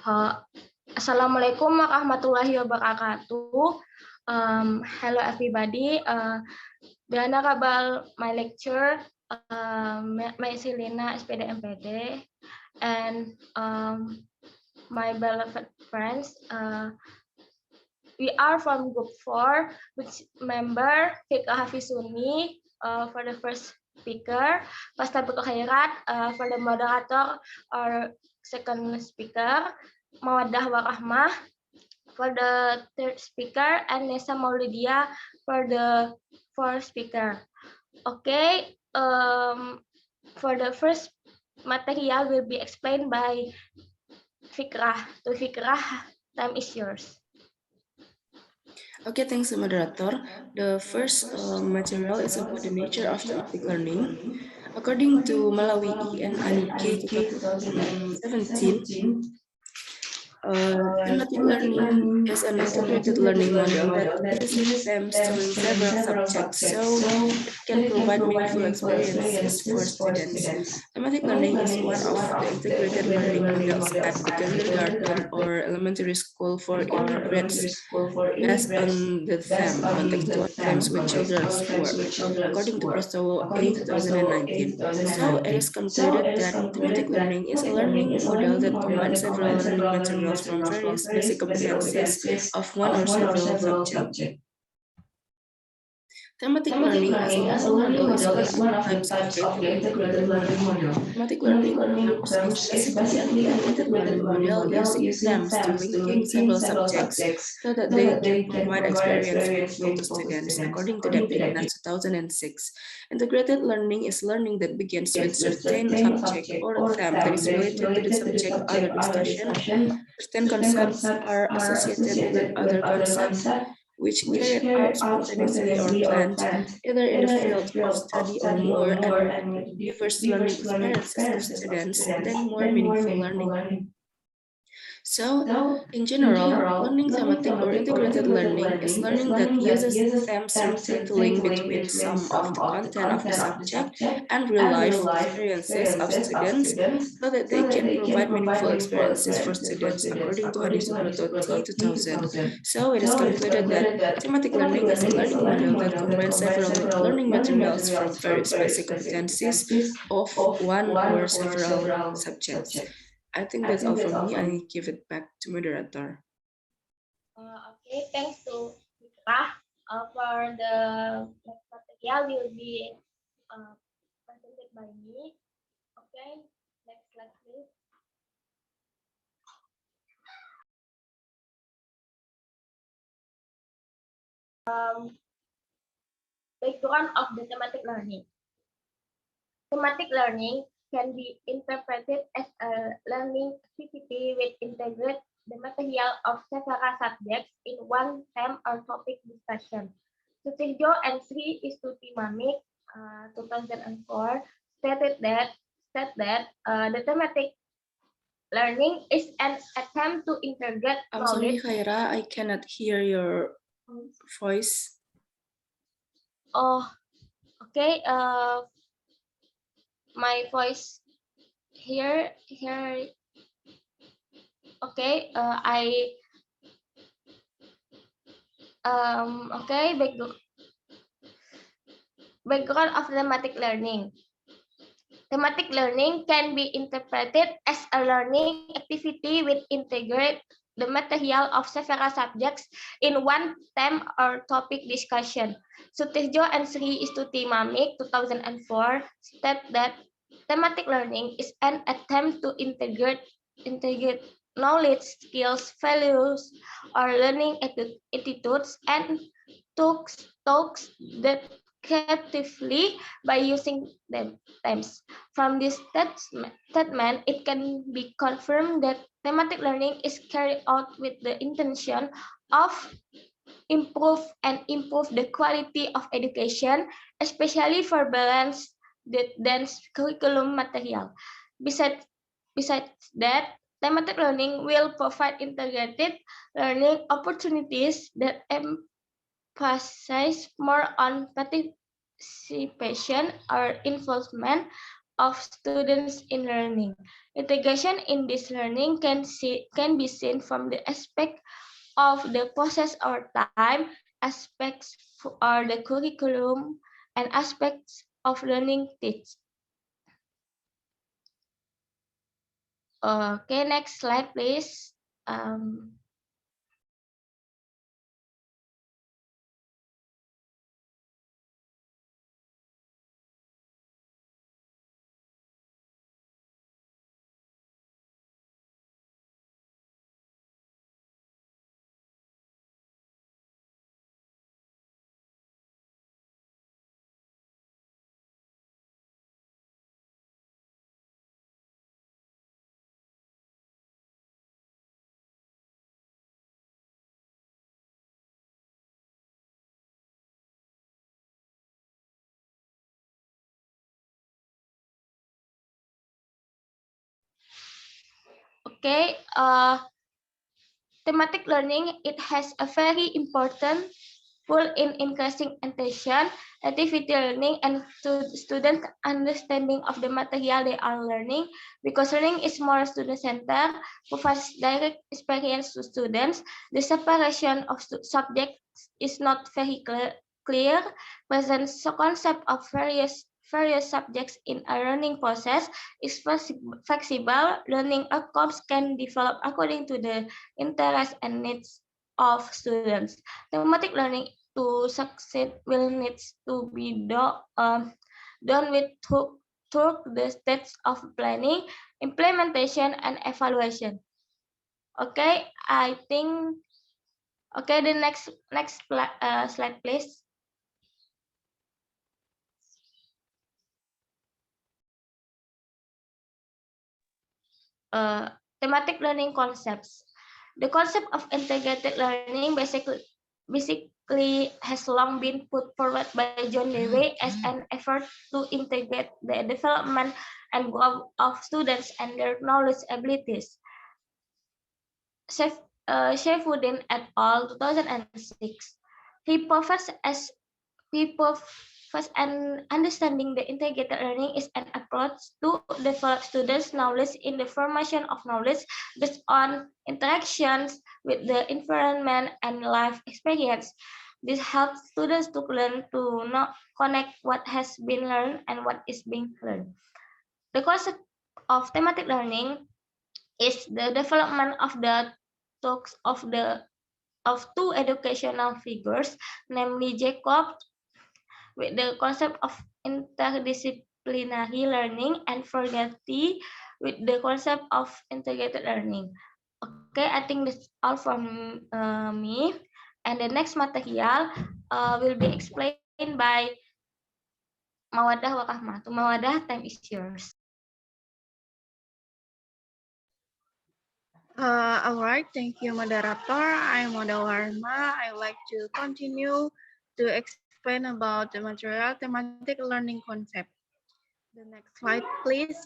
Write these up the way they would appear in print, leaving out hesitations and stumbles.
Uh, Assalamualaikum warahmatullahi wabarakatuh. Hello everybody. Diana Kabal, my lecture, my Selena SPD MPD, and my beloved friends. We are from group 4, which member Fika Hafizuni for the first speaker, Pastor Butuh Khairat for the moderator or second speaker, Mawaddah Warahmah for the third speaker, and Nesa Maulidia for the fourth speaker. Okay, for the first material will be explained by Fikrah. To Fikrah, time is yours. Okay, thanks, moderator. The first material is about the nature of thematic learning. According to Malawi and Anike 2017, thematic learning is an integrated learning model that uses themes covering several subjects so it can provide meaningful experiences for students. Thematic learning is one of the integrated learning models at the kindergarten or elementary school for younger grades, based on the theme, contextual themes with children's work, according to Prastowo A 2019. So it is concluded that thematic learning is a learning model that combines several learning materials from various basic competencies of one or several subjects. Thematic learning as a learning model is one of the types of the integrated learning model. Thematic learning approach is basically an integrated learning model using themes to linking several subjects so that they can provide experience meaningful to students, according to Depiknas 2006. Integrated learning is learning that begins with certain subject or theme that is related to the subject under discussion. Certain concepts are associated with other concepts which carried out spontaneously or planned, either in the field of study or more, and with diverse learning experiences of students, then more meaningful learning. So, in general, learning thematic or integrated learning is learning that uses themes to link between some of the content of the subject and real-life experiences of students so that they can provide meaningful experiences for students, according to Hadi Subroto T 2000. So, it is concluded that thematic learning is a learning model that combines several learning materials from various basic competencies of one or several subjects. I think that's all from me. I give it back to moderator. Okay, thanks to Fikrah. For the next material will be presented by me. Okay, next slide please. Background of the thematic learning. Thematic learning can be interpreted as a learning activity which integrates the material of several subjects in one theme or topic discussion. Sutirjo and Sri Istuti Mamik, 2004, stated that the thematic learning is an attempt to integrate knowledge. I'm sorry, Khaira, I cannot hear your voice. Oh, okay. My voice here. Okay. Okay. Background of thematic learning. Thematic learning can be interpreted as a learning activity which integrates the material of several subjects in one theme or topic discussion. Sutirjo and Sri Istuti Mamik, 2004, state that thematic learning is an attempt to integrate knowledge, skills, values, or learning attitudes and talks that creatively by using them themes. From this statement, it can be confirmed that thematic learning is carried out with the intention of improve the quality of education, especially for balanced dense curriculum material. Besides that, thematic learning will provide integrated learning opportunities that emphasize more on participation or involvement of students in learning. Integration in this learning can be seen from the aspect of the process or time, aspects or the curriculum, and aspects of learning teach. Okay, next slide, please. Okay, thematic learning, it has a very important role in increasing attention, activity learning, and student understanding of the material they are learning, because learning is more student-centered, provides direct experience to students. The separation of subjects is not very clear, presents a concept of various subjects in a learning process is flexible. Learning outcomes can develop according to the interests and needs of students. Thematic learning to succeed will needs to be done with through the steps of planning, implementation, and evaluation. Okay, I think. Okay, the next slide, please. Thematic learning concepts. The concept of integrated learning basically has long been put forward by John Dewey as an effort to integrate the development and growth of students and their knowledge abilities. Saifuddin et al. 2006. He provides as people first and understanding the integrated learning is an approach to develop students' knowledge in the formation of knowledge based on interactions with the environment and life experience. This helps students to learn to not connect what has been learned and what is being learned. The concept of thematic learning is the development of the talks of two educational figures, namely Jacob with the concept of interdisciplinary learning and Fogarty with the concept of integrated learning. Okay, I think that's all from me. And the next material will be explained by Mawadah Wakahmatu. Mawadah, time is yours. All right, thank you, moderator. I'm Moda Warma. I would like to continue to explain about the material thematic learning concept. The next slide, please.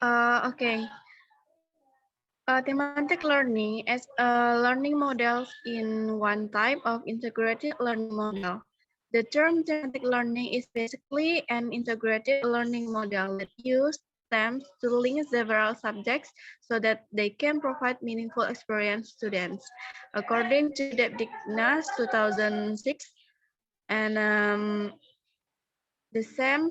Okay. Thematic learning as a learning model in one type of integrated learning model. The term thematic learning is basically an integrated learning model that uses themes to link several subjects so that they can provide meaningful experience to students. According to Debdignas 2006, and the same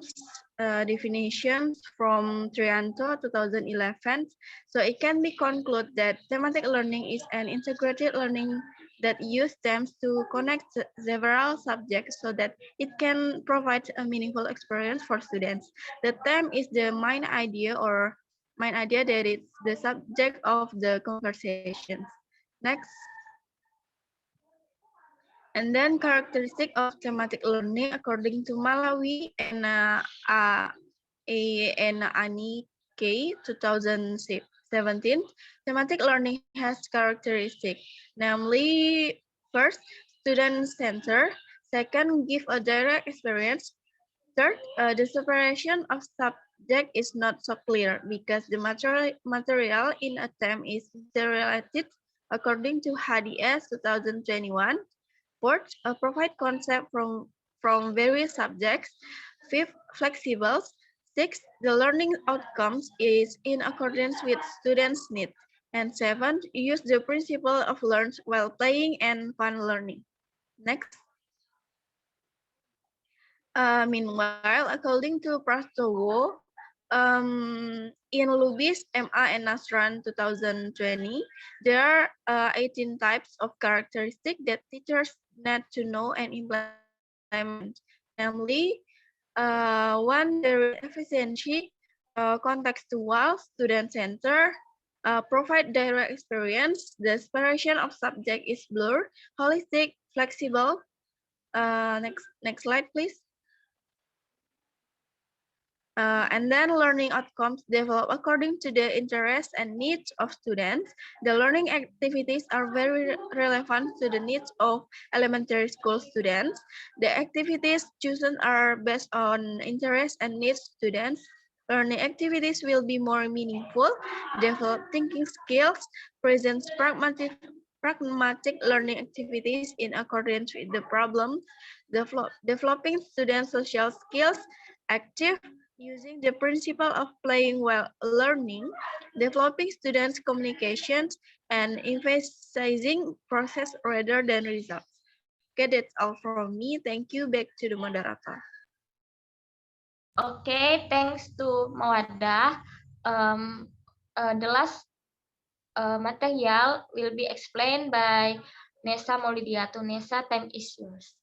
definitions from Trianto 2011. So it can be concluded that thematic learning is an integrated learning that uses themes to connect several subjects so that it can provide a meaningful experience for students. The theme is the main idea that is the subject of the conversation. Next. And then characteristic of thematic learning according to Malawi and Ani K 2017, thematic learning has characteristics, namely, first, student-centered, second, give a direct experience, third, the separation of subject is not so clear because the material in a term is interrelated according to HDS 2021. Fourth, provide concept from various subjects. Fifth, flexible. Sixth, the learning outcomes is in accordance with students' needs. And seventh, use the principle of learn while playing and fun learning. Next. Meanwhile, according to Prastowo, in Lubis, MA and Nasran 2020, there are 18 types of characteristics that teachers need to know and implement. Namely, one, there is efficiency, contextual, student-centered, provide direct experience, the separation of subject is blurred, holistic, flexible. Next slide, please. And then learning outcomes develop according to the interests and needs of students. The learning activities are very relevant to the needs of elementary school students. The activities chosen are based on interests and needs students. Learning activities will be more meaningful, develop thinking skills, present pragmatic learning activities in accordance with the problem, developing student social skills, active, using the principle of playing while learning, developing students' communications, and emphasizing process rather than results. Okay, that's all from me. Thank you. Back to the moderator. Okay, thanks to Mawadah. The last material will be explained by Nessa Maulidiatu. Nessa, time is yours.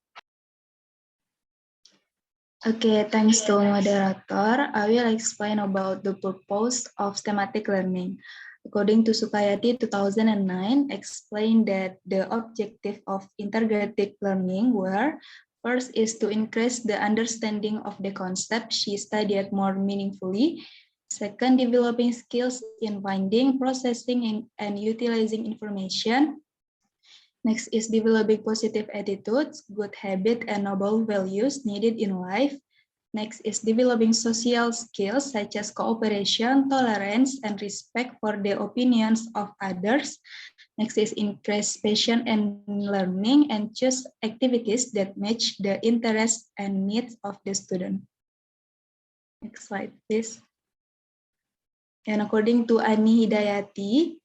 Okay, thanks to moderator. I will explain about the purpose of thematic learning. According to Sukayati 2009, explained that the objective of integrated learning were first is to increase the understanding of the concept she studied more meaningfully. Second, developing skills in finding, processing, and utilizing information. Next is developing positive attitudes, good habits, and noble values needed in life. Next is developing social skills such as cooperation, tolerance, and respect for the opinions of others. Next is increase passion and learning and choose activities that match the interests and needs of the student. Next slide, please. And according to Ani Hidayati,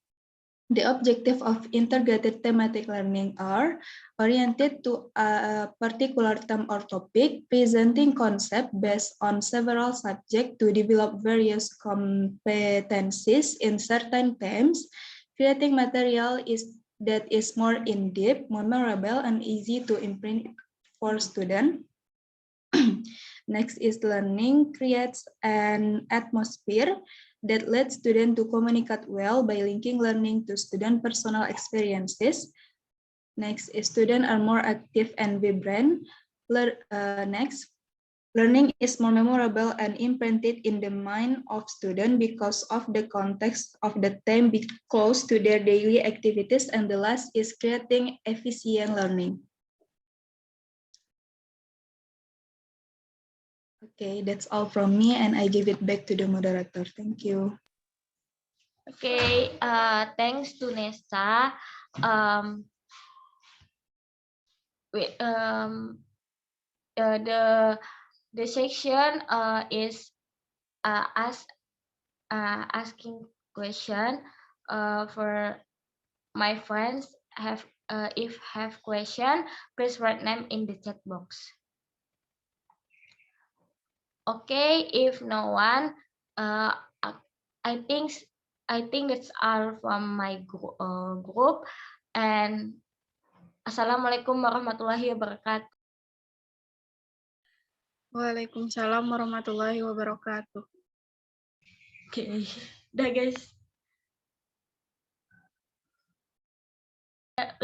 the objective of integrated thematic learning are oriented to a particular term or topic, presenting concept based on several subjects to develop various competencies in certain themes, creating material that is more in-depth, memorable, and easy to imprint for students. Next is learning creates an atmosphere that lets students to communicate well by linking learning to student personal experiences. Next is students are more active and vibrant. Next, learning is more memorable and imprinted in the mind of students because of the context of the theme be close to their daily activities. And the last is creating efficient learning. Okay, that's all from me, and I give it back to the moderator. Thank you. Okay, thanks to Nessa. The section is asking question for my friends. If have question, please write name in the chat box. Okay, if no one, I think that's all from my group. And Assalamualaikum warahmatullahi wabarakatuh. Waalaikumsalam warahmatullahi wabarakatuh. Okay, dah guys.